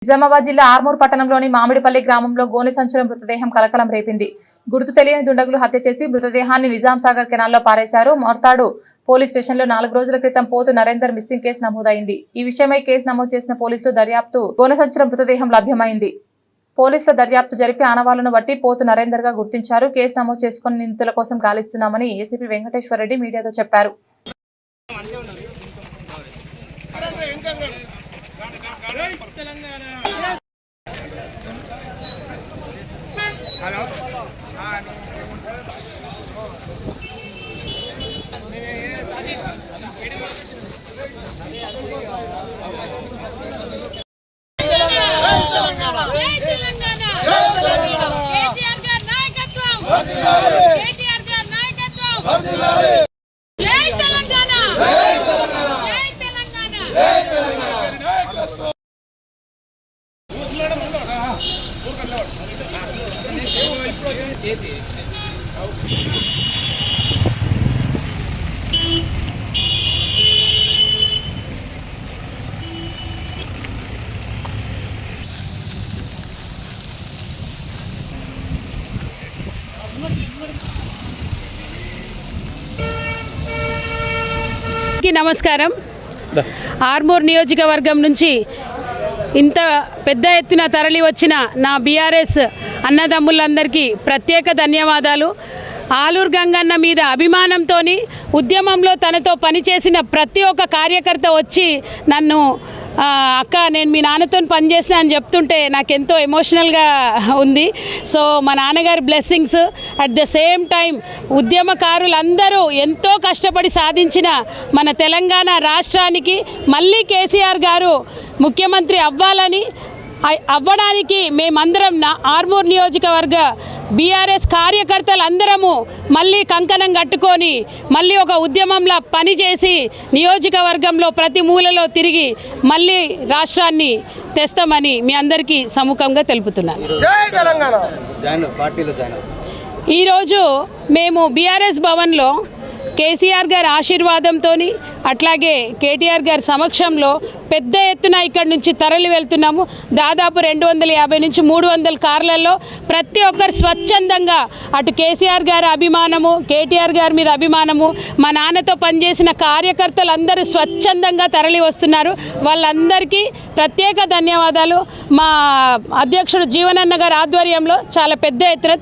నిజామాబాద్ జిల్లా ఆర్మూర్ పట్టణంలోని మామిడిపల్లి గ్రామంలో గోనె సంచుల మృతదేహం కలకలం రేపింది. గుర్తు తెలియని దుండగులు హత్య చేసి మృతదేహాన్ని నిజాం సాగర్ కెనాల్లో పారేశారు. మోర్తాడు పోలీస్ స్టేషన్లో 4 రోజుల క్రితం పోతు నరేందర్ మిస్సింగ్ కేసు నమోదైంది. ఈ విషయమై కేసు నమోదు చేసిన పోలీసులు దర్యాప్తు గోనె సంచుల మృతదేహం లభ్యమైంది. పోలీసుల దర్యాప్తు జరిపి ఆనవాళ్లను బట్టి పోతు నరేందర్ గా గుర్తించారు. కేసు నమోదు చేసుకుని నిందితుల కోసం గాలిస్తున్నామని ఏసీపీ వెంకటేశ్వర రెడ్డి మీడియాతో చెప్పారు. నమస్కారం. ఆర్మూర్ నియోజకవర్గం నుంచి ఇంత పెద్ద ఎత్తున తరలి వచ్చిన నా బీఆర్ఎస్ అన్నదమ్ములందరికీ ప్రత్యేక ధన్యవాదాలు. ఆలూరు గంగన్న మీద అభిమానంతో ఉద్యమంలో తనతో పనిచేసిన ప్రతి ఒక్క కార్యకర్త వచ్చి నన్ను అక్క నేను మీ నాన్నతో పనిచేసిన అని చెప్తుంటే నాకు ఎంతో ఎమోషనల్గా ఉంది. సో మా నాన్నగారి blessings at the same time ఉద్యమకారులందరూ ఎంతో కష్టపడి సాధించిన మన తెలంగాణ రాష్ట్రానికి మళ్ళీ కేసీఆర్ గారు ముఖ్యమంత్రి అవ్వడానికి మేమందరం ఆర్మూర్ నియోజకవర్గ బీఆర్ఎస్ కార్యకర్తలందరము మళ్ళీ కంకణం కట్టుకొని మళ్ళీ ఒక ఉద్యమంలో పనిచేసి నియోజకవర్గంలో ప్రతి మూలలో తిరిగి మళ్ళీ రాష్ట్రాన్ని తెస్తామని మీ అందరికీ సముఖంగా తెలుపుతున్నాను. ఈరోజు మేము బీఆర్ఎస్ భవన్లో కేసీఆర్ గారి ఆశీర్వాదంతో అట్లాగే కేటీఆర్ గారి సమక్షంలో పెద్ద ఎత్తున ఇక్కడి నుంచి తరలి వెళ్తున్నాము. దాదాపు 250 నుంచి 300 కార్లలో ప్రతి ఒక్కరు స్వచ్ఛందంగా అటు కేసీఆర్ గారి అభిమానము, కేటీఆర్ గారి మీద అభిమానము, మా నాన్నతో పనిచేసిన కార్యకర్తలు అందరూ స్వచ్ఛందంగా తరలి వస్తున్నారు. వాళ్ళందరికీ ప్రత్యేక ధన్యవాదాలు. మా అధ్యక్షుడు జీవనన్న గారి ఆధ్వర్యంలో చాలా పెద్ద ఎత్తున